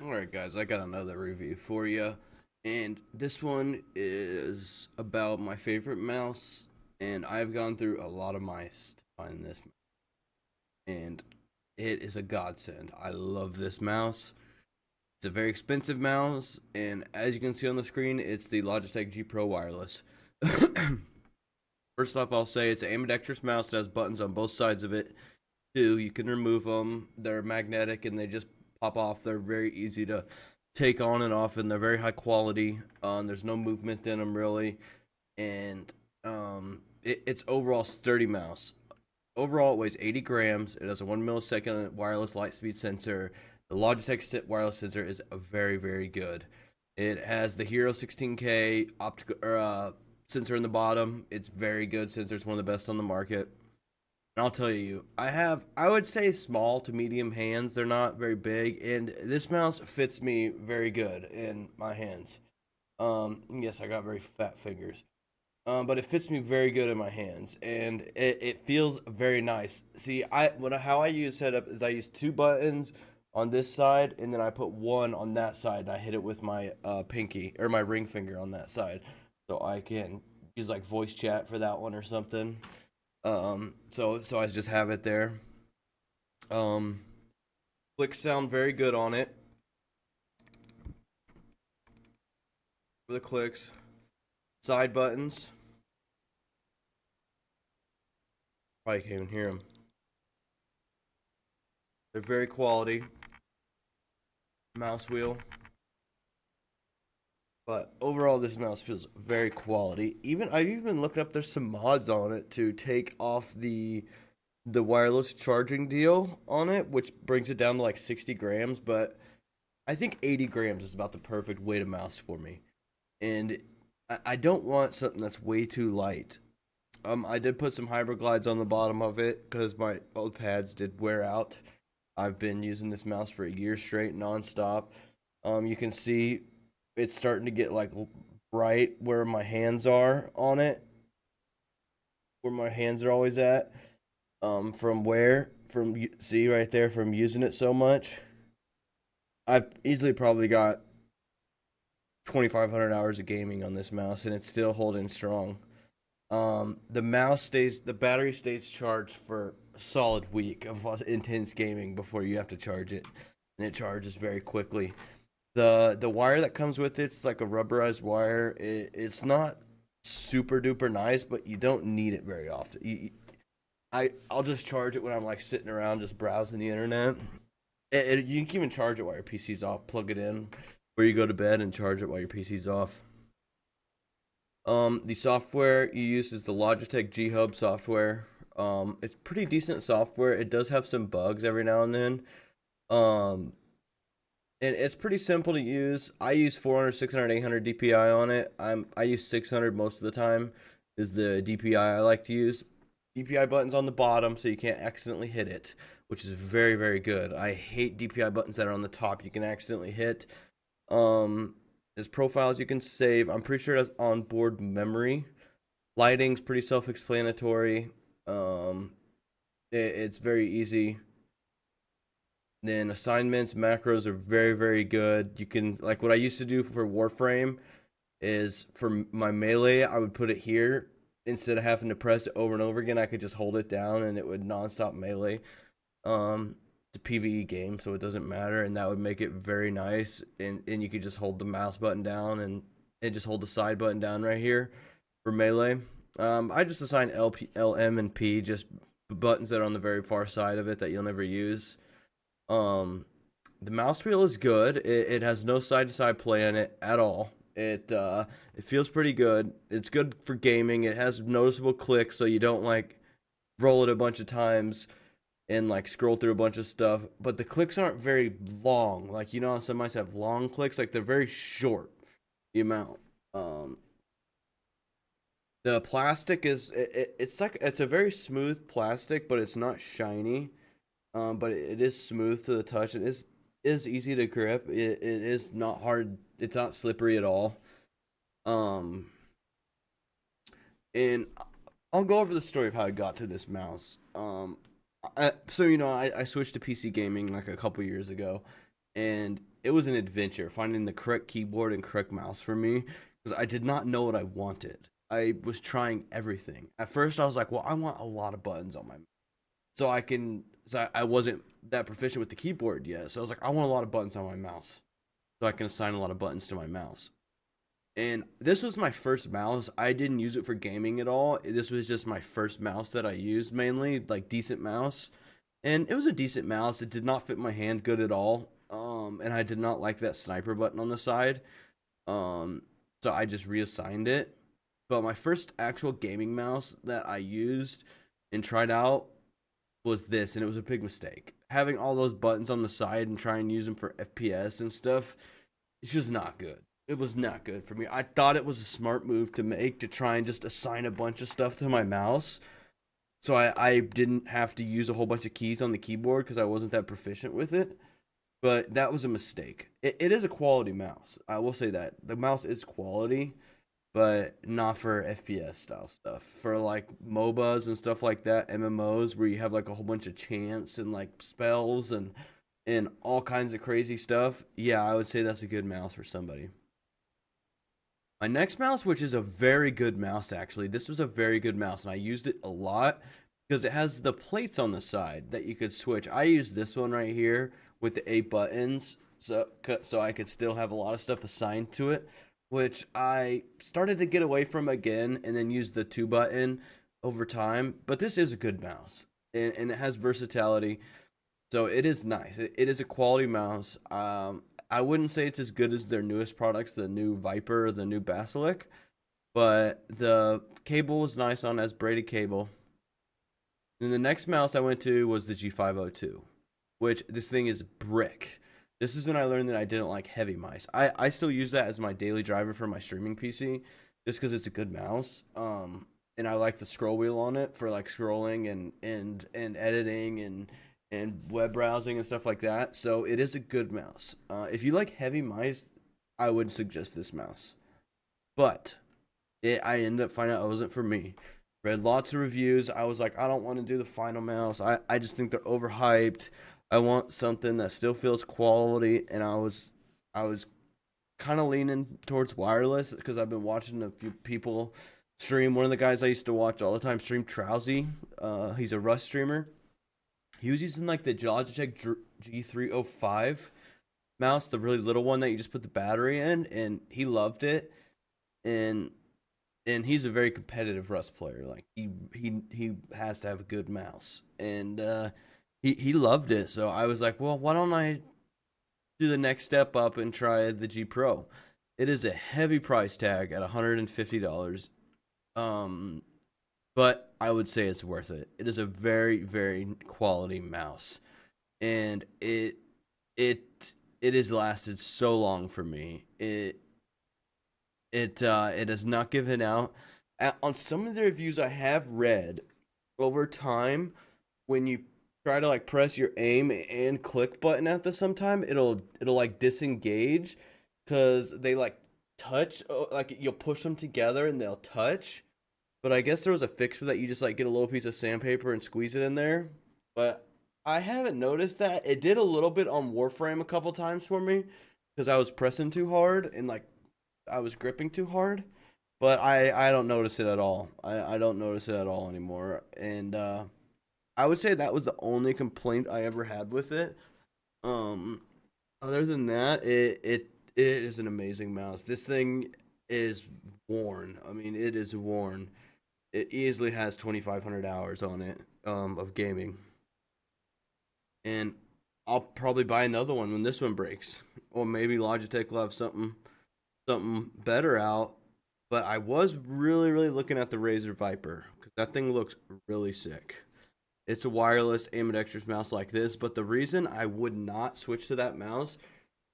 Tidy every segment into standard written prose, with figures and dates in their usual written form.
Alright guys, I got another review for you. And this one is about my favorite mouse. And I've gone through a lot of mice to find this. And it is a godsend. I love this mouse. It's a very expensive mouse. And as you can see on the screen, it's the Logitech G Pro Wireless. First off, I'll say it's an ambidextrous mouse that has buttons on both sides of it. Too, you can remove them. They're magnetic and they just pop off. They're very easy to take on and off, and they're very high quality. There's no movement in them really, and it's overall sturdy mouse. Overall, it weighs 80 grams. It has a 1 millisecond wireless light speed sensor. The Logitech wireless sensor is very good. It has the Hero 16K optical sensor in the bottom. It's very good sensor. It's one of the best on the market. And I'll tell you, I would say small to medium hands. They're not very big, and this mouse fits me very good in my hands. Yes, I got very fat fingers. But it fits me very good in my hands, and it feels very nice. See, how I use setup is I use two buttons on this side, and then I put one on that side, and I hit it with my pinky or my ring finger on that side, so I can use like voice chat for that one or something. So I just have it there. Um, Clicks sound very good on it for the clicks. Side buttons, probably can't even hear them. They're very quality. Mouse wheel, but overall, this mouse feels very quality. I've even looked up. There's some mods on it to take off the wireless charging deal on it, which brings it down to like 60 grams. But I think 80 grams is about the perfect weight of mouse for me. And I don't want something that's way too light. I did put some hybrid glides on the bottom of it because my old pads did wear out. I've been using this mouse for a year straight, nonstop. You can see it's starting to get like bright where my hands are on it, where my hands are always at. See right there from using it so much. I've easily probably got 2,500 hours of gaming on this mouse, and it's still holding strong. The battery stays charged for a solid week of intense gaming before you have to charge it, and it charges very quickly. The wire that comes with it's like a rubberized wire. It's not super duper nice, but you don't need it very often. I'll just charge it when I'm like sitting around just browsing the internet. You can even charge it while your PC's off. Plug it in where you go to bed and charge it while your PC's off. The software you use is the Logitech G Hub software. It's pretty decent software. It does have some bugs every now and then. Um, and it's pretty simple to use. I use 400, 600, 800 DPI on it. I use 600 most of the time. Is the DPI I like to use. DPI buttons on the bottom so you can't accidentally hit it, which is very good. I hate DPI buttons that are on the top you can accidentally hit. There's profiles you can save. I'm pretty sure it has onboard memory. Lighting's pretty self-explanatory. It's very easy. Then assignments, macros are very good. You can, like, what I used to do for Warframe is for my melee, I would put it here instead of having to press it over and over again. I could just hold it down and it would non-stop melee. It's a PvE game, so it doesn't matter, and that would make it very nice. And you could just hold the mouse button down and just hold the side button down right here for melee. I just assign L, M, and P, just buttons that are on the very far side of it that you'll never use. The mouse wheel is good. It has no side to side play in it at all. It feels pretty good. It's good for gaming. It has noticeable clicks, so you don't like roll it a bunch of times and like scroll through a bunch of stuff. But the clicks aren't very long. Like, you know how some mice have long clicks, like they're very short. The amount. The plastic it's like it's a very smooth plastic, but it's not shiny. But it is smooth to the touch. It is easy to grip. It is not hard. It's not slippery at all. Um, and I'll go over the story of how I got to this mouse. So I switched to PC gaming like a couple years ago, and it was an adventure finding the correct keyboard and correct mouse for me because I did not know what I wanted. I was trying everything. At first, I was like, well, I want a lot of buttons on my so I can. So I wasn't that proficient with the keyboard yet. So I was like, I want a lot of buttons on my mouse, so I can assign a lot of buttons to my mouse. And this was my first mouse. I didn't use it for gaming at all. This was just my first mouse that I used mainly, like decent mouse. And it was a decent mouse. It did not fit my hand good at all. And I did not like that sniper button on the side. So I just reassigned it. But my first actual gaming mouse that I used and tried out was this, and it was a big mistake. Having all those buttons on the side and try and use them for FPS and stuff, it's just not good. It was not good for me. I thought it was a smart move to make to try and just assign a bunch of stuff to my mouse. So I didn't have to use a whole bunch of keys on the keyboard because I wasn't that proficient with it. But that was a mistake. It is a quality mouse. I will say that. The mouse is quality, but not for FPS style stuff. For like MOBAs and stuff like that, MMOs where you have like a whole bunch of chants and like spells and all kinds of crazy stuff. Yeah, I would say that's a good mouse for somebody. My next mouse, which is a very good mouse actually. This was a very good mouse and I used it a lot because it has the plates on the side that you could switch. I used this one right here with the 8 buttons so I could still have a lot of stuff assigned to it, which I started to get away from again and then use the 2 button over time. But this is a good mouse and it has versatility. So it is nice. It is a quality mouse. I wouldn't say it's as good as their newest products, the new Viper or the new Basilisk, but the cable was nice on as braided cable. And the next mouse I went to was the G502, which this thing is brick. This is when I learned that I didn't like heavy mice. I still use that as my daily driver for my streaming PC just because it's a good mouse. And I like the scroll wheel on it for like scrolling and editing and web browsing and stuff like that. So it is a good mouse. If you like heavy mice, I would suggest this mouse. But I ended up finding out it wasn't for me. Read lots of reviews. I was like, I don't want to do the final mouse. I just think they're overhyped. I want something that still feels quality. And I was kind of leaning towards wireless because I've been watching a few people stream. One of the guys I used to watch all the time stream Trowsy. He's a Rust streamer. He was using like the Logitech G305 mouse, the really little one that you just put the battery in, and he loved it. And he's a very competitive Rust player. Like he has to have a good mouse, and he loved it. So I was like, well, why don't I do the next step up and try the G Pro? It is a heavy price tag at $150. But I would say it's worth it. It is a very, very quality mouse, and it has lasted so long for me. It has not given out. On some of the reviews I have read over time, when you try to like press your aim and click button at the same time, it'll like disengage because they like touch, like you'll push them together and they'll touch. But I guess there was a fix for that. You just like get a little piece of sandpaper and squeeze it in there. But I haven't noticed that. It did a little bit on Warframe a couple times for me because I was pressing too hard and like I was gripping too hard. But I don't notice it at all. I don't notice it at all anymore. And I would say that was the only complaint I ever had with it. Other than that, it is an amazing mouse. This thing is worn. I mean, it is worn. It easily has 2,500 hours on it of gaming. And I'll probably buy another one when this one breaks. Or maybe Logitech will have something better out. But I was really, really looking at the Razer Viper because that thing looks really sick. It's a wireless ambidextrous mouse like this, but the reason I would not switch to that mouse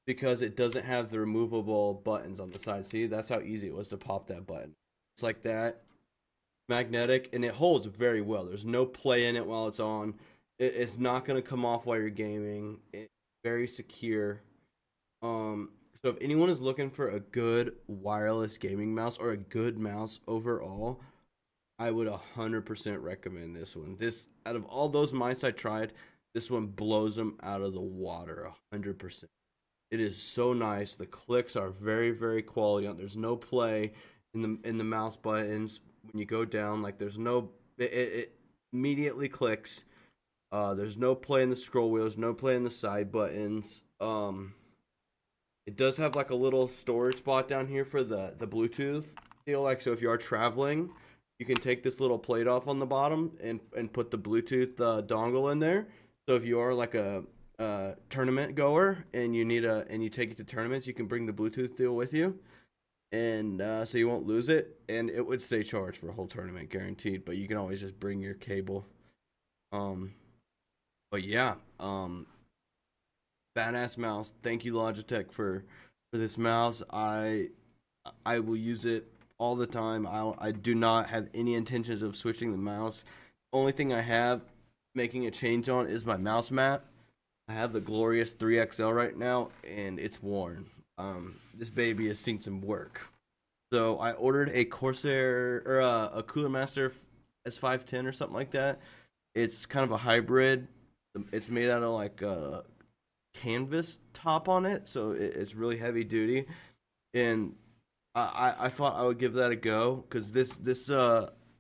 because it doesn't have the removable buttons on the side. See, that's how easy it was to pop that button. It's like that, magnetic, and it holds very well. There's no play in it while it's on. It's not going to come off while you're gaming. It's very secure. So if anyone is looking for a good wireless gaming mouse or a good mouse overall, I would 100% recommend this one. This, out of all those mice I tried, this one blows them out of the water 100%. It is so nice. The clicks are very quality. There's no play in the mouse buttons when you go down. Like there's no it immediately clicks. There's no play in the scroll wheels, no play in the side buttons. It does have like a little storage spot down here for the Bluetooth deal. Like so, if you are traveling, you can take this little plate off on the bottom and put the Bluetooth dongle in there. So if you are like a tournament goer and you take it to tournaments, you can bring the Bluetooth deal with you, and so you won't lose it, and it would stay charged for a whole tournament, guaranteed. But you can always just bring your cable. Um, but yeah, badass mouse. Thank you Logitech for this mouse. I will use it all the time. I do not have any intentions of switching the mouse. Only thing I have making a change on is my mouse mat. I have the glorious 3XL right now, and it's worn. This baby has seen some work. So I ordered a Corsair or a Cooler Master S510 or something like that. It's kind of a hybrid. It's made out of like a canvas top on it, so it's really heavy duty. And I thought I would give that a go because this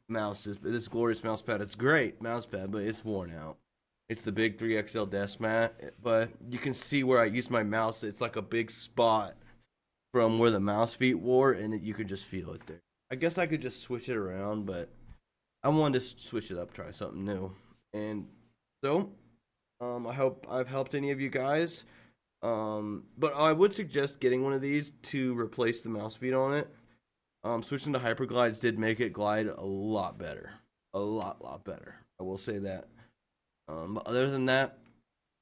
mouse is this glorious mouse pad. It's great mouse pad, but it's worn out. It's the big 3XL desk mat, but you can see where I use my mouse. It's like a big spot from where the mouse feet wore, and you could just feel it there. I guess I could just switch it around, but I wanted to switch it up, try something new. And so, I hope I've helped any of you guys. But I would suggest getting one of these to replace the mouse feet on it. Switching to Hyperglides did make it glide a lot better. A lot better. I will say that. But other than that,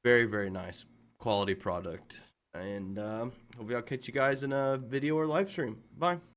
very nice quality product. And hopefully I'll catch you guys in a video or live stream. Bye.